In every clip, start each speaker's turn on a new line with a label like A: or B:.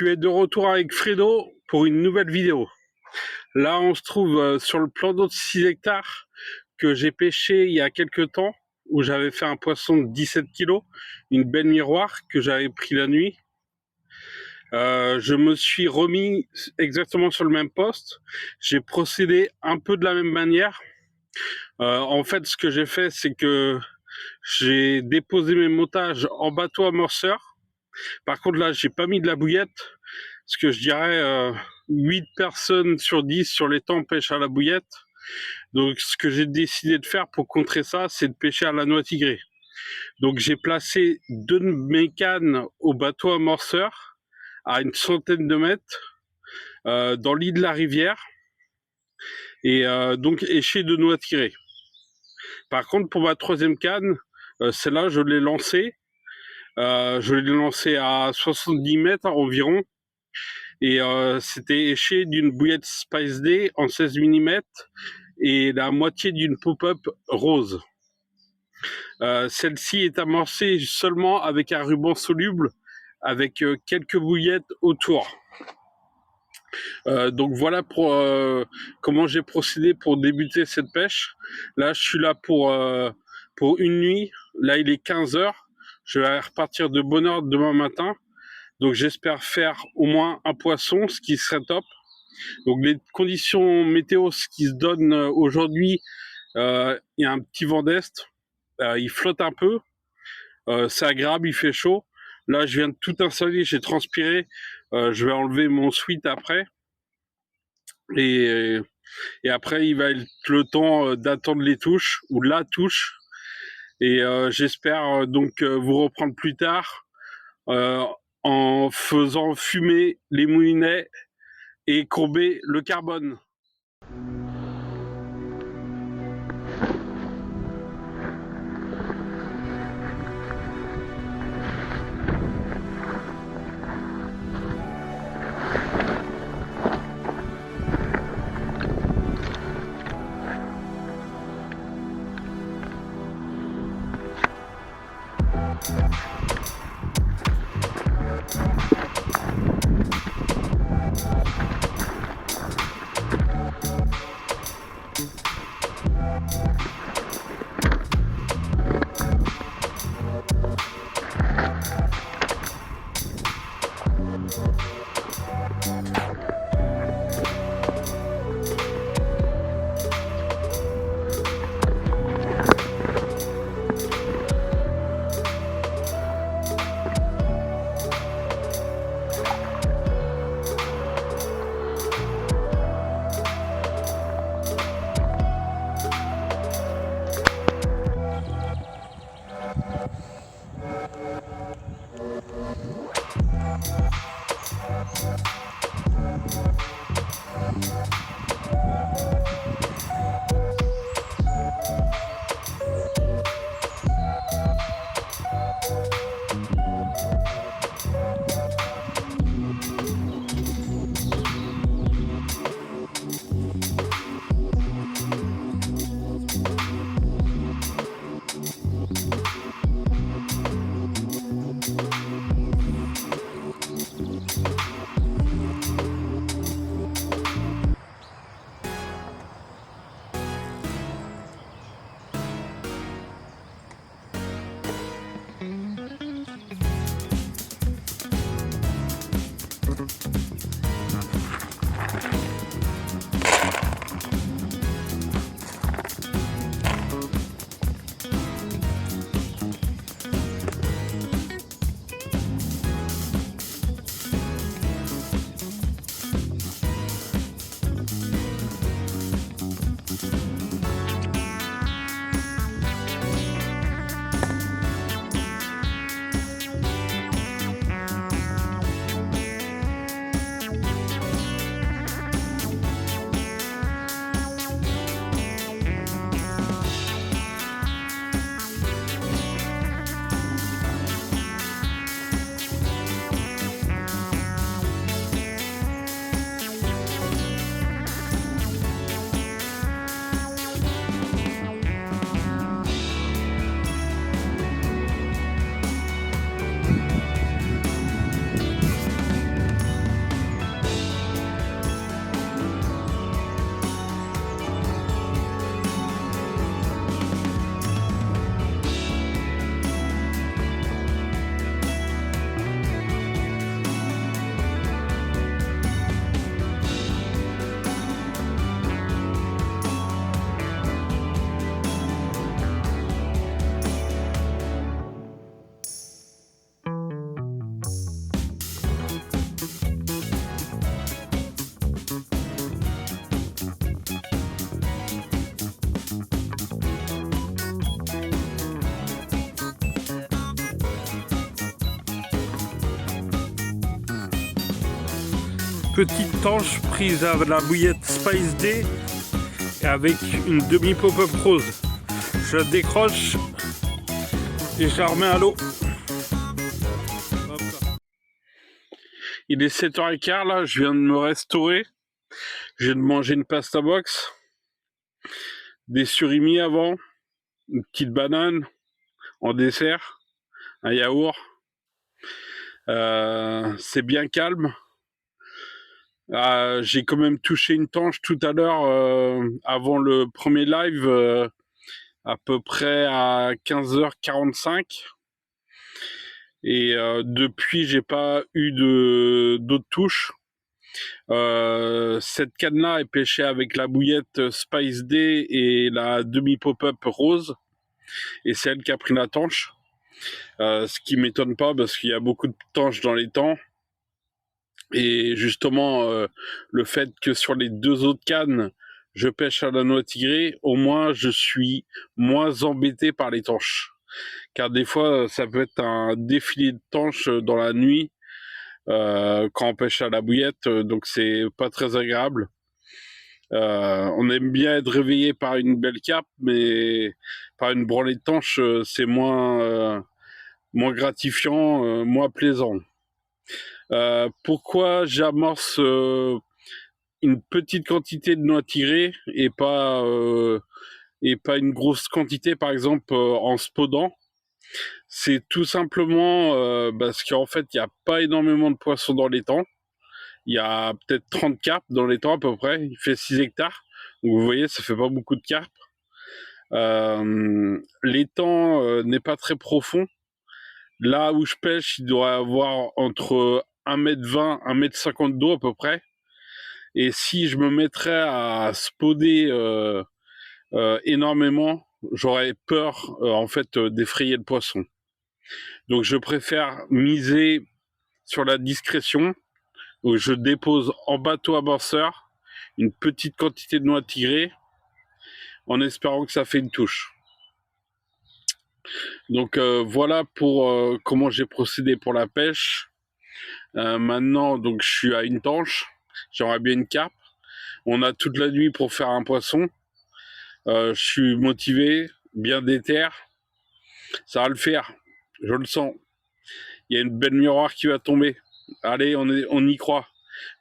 A: suis de retour avec Fredo pour une nouvelle vidéo. Là, on se trouve sur le plan d'eau de 6 hectares que j'ai pêché il y a quelques temps, où j'avais fait un poisson de 17 kilos, une belle miroir que j'avais pris la nuit. Je me suis remis exactement sur le même poste. J'ai procédé un peu de la même manière. En fait, ce que j'ai fait, c'est que j'ai déposé mes montages en bateau amorceur. Par contre, là, j'ai pas mis de la bouillette, parce que je dirais 8 personnes sur 10 sur les temps pêchent à la bouillette. Donc, ce que j'ai décidé de faire pour contrer ça, c'est de pêcher à la noix tigrée. Donc, j'ai placé 2 de mes cannes au bateau amorceur, à une centaine de mètres, dans l'île de la rivière, et donc éché de noix tirées. Par contre, pour ma troisième canne, celle-là, je l'ai lancée. Je l'ai lancée à 70 mètres environ. Et c'était éché d'une bouillette Spice Day en 16 mm et la moitié d'une pop-up rose. Celle-ci est amorcée seulement avec un ruban soluble, avec quelques bouillettes autour. Donc voilà pour comment j'ai procédé pour débuter cette pêche. Là, je suis là pour une nuit. Là, il est 15 h. Je vais repartir de bonne heure demain matin. Donc j'espère faire au moins un poisson, ce qui serait top. Donc les conditions météo qui se donnent aujourd'hui, il y a un petit vent d'est, il flotte un peu, c'est agréable, il fait chaud. Là, je viens de tout installer, j'ai transpiré, je vais enlever mon sweat après. Et après, il va être le temps d'attendre les touches, ou la touche. Et j'espère donc vous reprendre plus tard en faisant fumer les moulinets et courber le carbone. petite tanche prise à la bouillette Spice Day et avec une demi pop-up rose. Je la décroche et je la remets à l'eau. Il est 7h15 là, je viens de me restaurer. Je viens de manger une pasta box, des surimi avant, une petite banane en dessert, un yaourt. C'est bien calme. J'ai quand même touché une tanche tout à l'heure avant le premier live, à peu près à 15h45. Et depuis, j'ai pas eu d'autres touches. Cette canne-là est pêchée avec la bouillette Spice Day et la demi pop-up rose. Et c'est elle qui a pris la tanche. Ce qui m'étonne pas parce qu'il y a beaucoup de tanches dans les temps. Et justement, le fait que sur les deux autres cannes, je pêche à la noix tigrée, au moins je suis moins embêté par les tanches. Car des fois, ça peut être un défilé de tanches dans la nuit quand on pêche à la bouillette, donc c'est pas très agréable. On aime bien être réveillé par une belle carpe, mais par une branlée de tanches, c'est moins gratifiant, moins plaisant. Pourquoi j'amorce une petite quantité de noix tirée et pas une grosse quantité, par exemple en spodant? C'est tout simplement parce qu'en fait il n'y a pas énormément de poissons dans l'étang. Il y a peut-être 30 carpes dans l'étang à peu près. Il fait 6 hectares, donc vous voyez, ça fait pas beaucoup de carpes. L'étang n'est pas très profond. Là où je pêche, il doit y avoir entre 1,20 m, 1,50 m d'eau à peu près. Et si je me mettrais à spoder énormément, j'aurais peur en fait d'effrayer le poisson. Donc je préfère miser sur la discrétion. Donc je dépose en bateau amorceur une petite quantité de noix tigrée en espérant que ça fait une touche. Donc voilà pour comment j'ai procédé pour la pêche. Maintenant, donc je suis à une tanche. J'aimerais bien une carpe. On a toute la nuit pour faire un poisson. Je suis motivé, bien déter. Ça va le faire. Je le sens. Il y a une belle miroir qui va tomber. Allez, on y croit.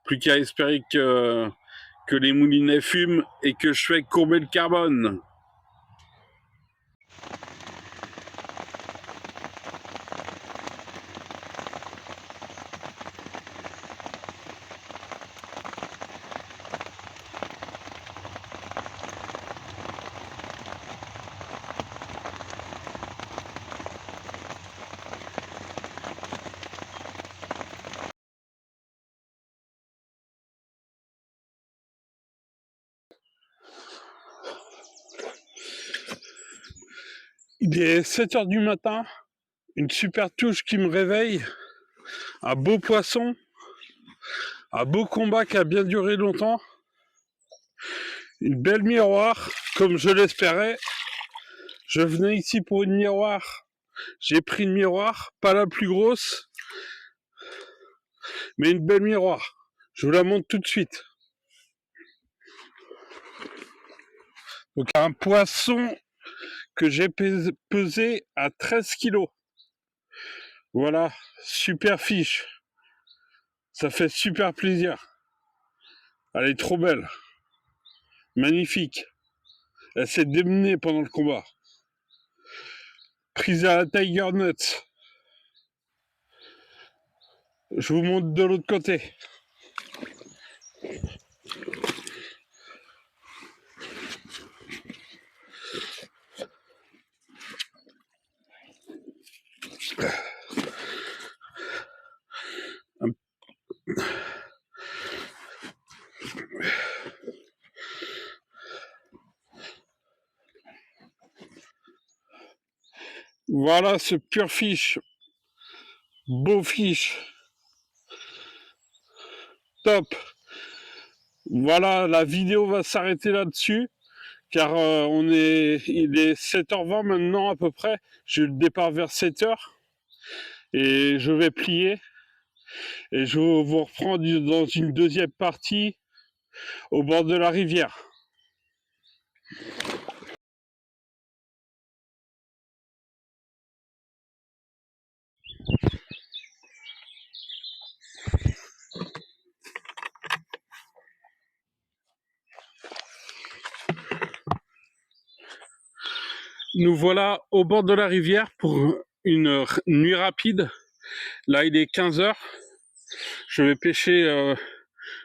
A: Plus qu'à espérer que les moulinets fument et que je fais courber le carbone. Il est 7h du matin, une super touche qui me réveille, un beau poisson, un beau combat qui a bien duré longtemps, une belle miroir, comme je l'espérais. Je venais ici pour une miroir, j'ai pris une miroir, pas la plus grosse, mais une belle miroir. Je vous la montre tout de suite. Donc un poisson que j'ai pesé à 13 kilos. Voilà, super fiche. Ça fait super plaisir. Elle est trop belle. Magnifique. Elle s'est démenée pendant le combat. Prise à la Tiger Nuts. Je vous montre de l'autre côté. Voilà ce pur fiche. Beau fiche. Top. Voilà, la vidéo va s'arrêter là-dessus. Car il est 7h20 maintenant à peu près. J'ai eu le départ vers 7h. Et je vais plier. Et je vous reprends dans une deuxième partie au bord de la rivière. Nous voilà au bord de la rivière pour une nuit rapide. Là, il est 15h. Je vais pêcher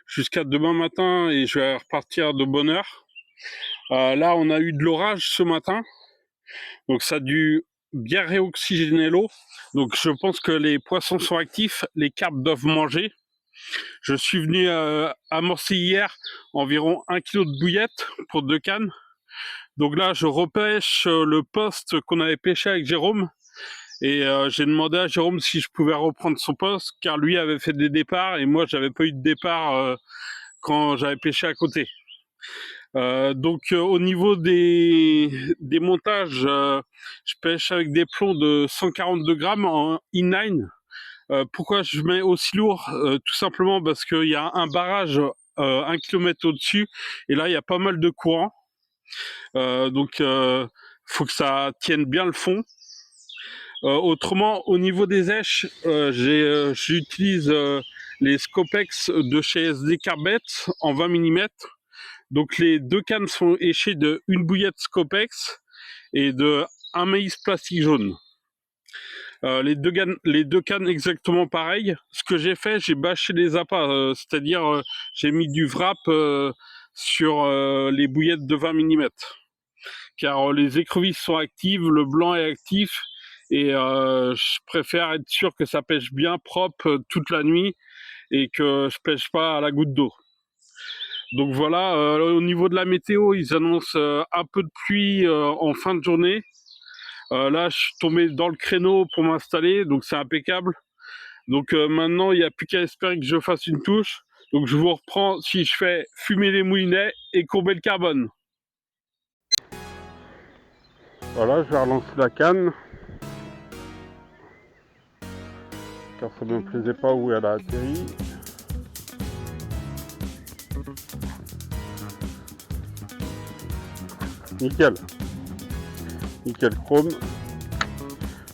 A: jusqu'à demain matin et je vais repartir de bonne heure. Là, on a eu de l'orage ce matin. Donc, ça a dû bien réoxygéner l'eau. Donc, je pense que les poissons sont actifs. Les carpes doivent manger. Je suis venu amorcer hier environ 1 kg de bouillette pour 2 cannes. Donc là, je repêche le poste qu'on avait pêché avec Jérôme. Et j'ai demandé à Jérôme si je pouvais reprendre son poste, car lui avait fait des départs et moi, j'avais pas eu de départ quand j'avais pêché à côté. Donc au niveau des montages, je pêche avec des plombs de 142 grammes en inline. Pourquoi je mets aussi lourd? Tout simplement parce qu'il y a un barrage 1 km au-dessus et là il y a pas mal de courant. Donc faut que ça tienne bien le fond. Autrement, au niveau des èches, j'utilise les Scopex de chez SD Carbet en 20 mm. Donc les 2 cannes sont échées de une bouillette Scopex et de un maïs plastique jaune. Les deux cannes exactement pareilles. Ce que j'ai fait, j'ai bâché les appâts, c'est-à-dire j'ai mis du wrap sur les bouillettes de 20 mm. Car les écrevisses sont actives, le blanc est actif et je préfère être sûr que ça pêche bien propre toute la nuit et que je pêche pas à la goutte d'eau. Donc voilà, au niveau de la météo, ils annoncent un peu de pluie en fin de journée. Là, je suis tombé dans le créneau pour m'installer, donc c'est impeccable. Donc maintenant, il n'y a plus qu'à espérer que je fasse une touche. Donc je vous reprends si je fais fumer les moulinets et courber le carbone. Voilà, je vais relancer la canne. Car ça ne me plaisait pas où elle a atterri. Nickel. Nickel chrome.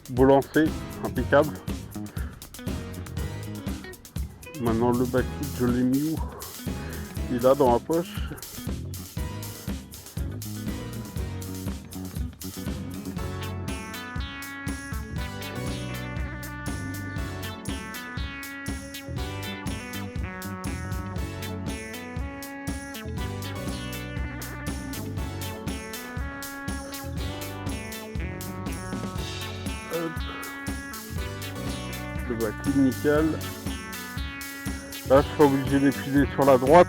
A: Beau lancer, impeccable. Maintenant le backlit, je l'ai mis où? Il est là dans ma poche. Hop. Le backlit nickel. Là, je suis obligé d'épuiser sur la droite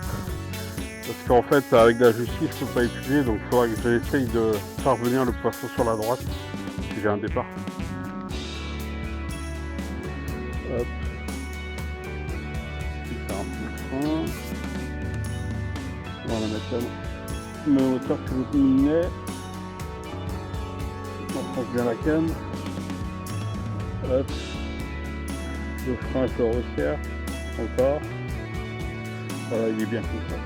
A: parce qu'en fait, avec la justice, je peux pas épuiser, donc il faudra que j'essaye de faire venir le poisson sur la droite si j'ai un départ. Hop. Faire un peu de frein. On va la mettre à même hauteur que le moulinet. On prend bien la canne. Hop. Le frein, je le resserre. Encore. Voilà, il est bien comme ça.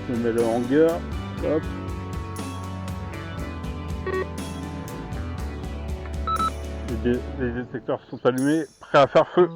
A: Je mets le hanger. Hop. Les détecteurs sont allumés, prêts à faire feu.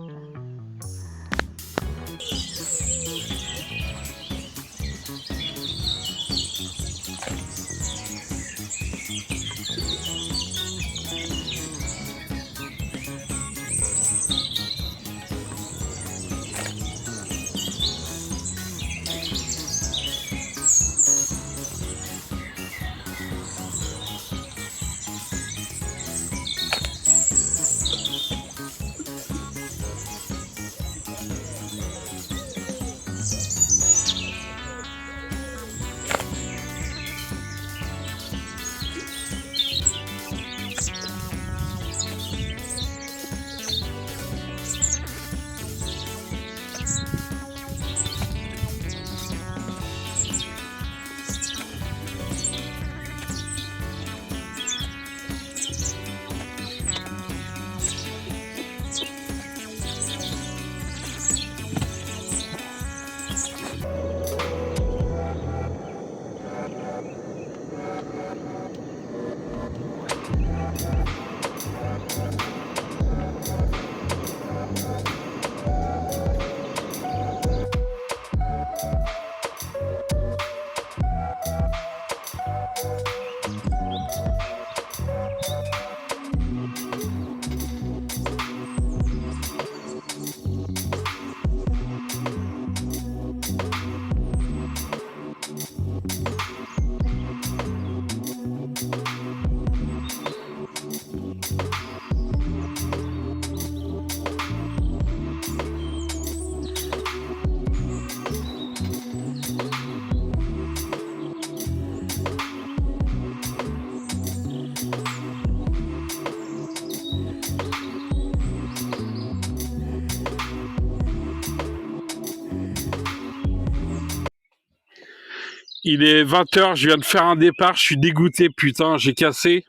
A: Il est 20 h, je viens de faire un départ, je suis dégoûté, putain, j'ai cassé.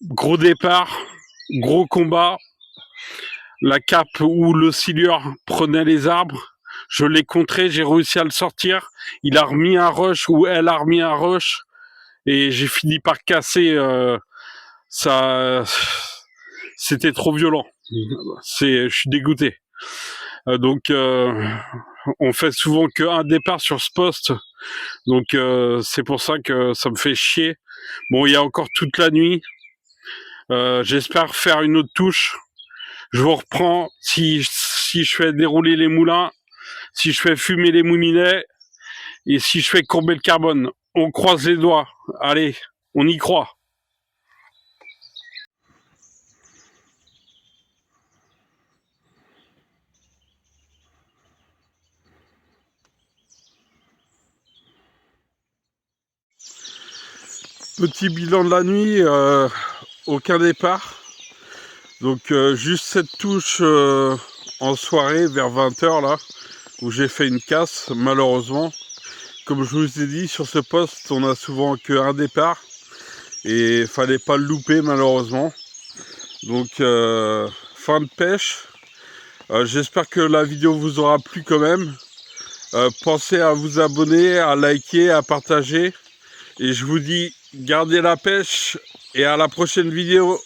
A: Gros départ, gros combat. La cape où le silure prenait les arbres, je l'ai contré, j'ai réussi à le sortir. Il a remis un rush ou elle a remis un rush et j'ai fini par casser. Ça, c'était trop violent. Je suis dégoûté. Donc, on fait souvent qu'un départ sur ce poste. Donc, c'est pour ça que ça me fait chier. Bon, il y a encore toute la nuit. J'espère faire une autre touche. Je vous reprends si je fais dérouler les moulins, si je fais fumer les moulinets et si je fais courber le carbone. On croise les doigts. Allez, on y croit. Petit bilan de la nuit, aucun départ. Donc juste cette touche en soirée vers 20 h là, où j'ai fait une casse malheureusement. Comme je vous ai dit, sur ce poste, on a souvent qu'un départ. Et fallait pas le louper malheureusement. Donc fin de pêche. J'espère que la vidéo vous aura plu quand même. Pensez à vous abonner, à liker, à partager. Et je vous dis, gardez la pêche et à la prochaine vidéo.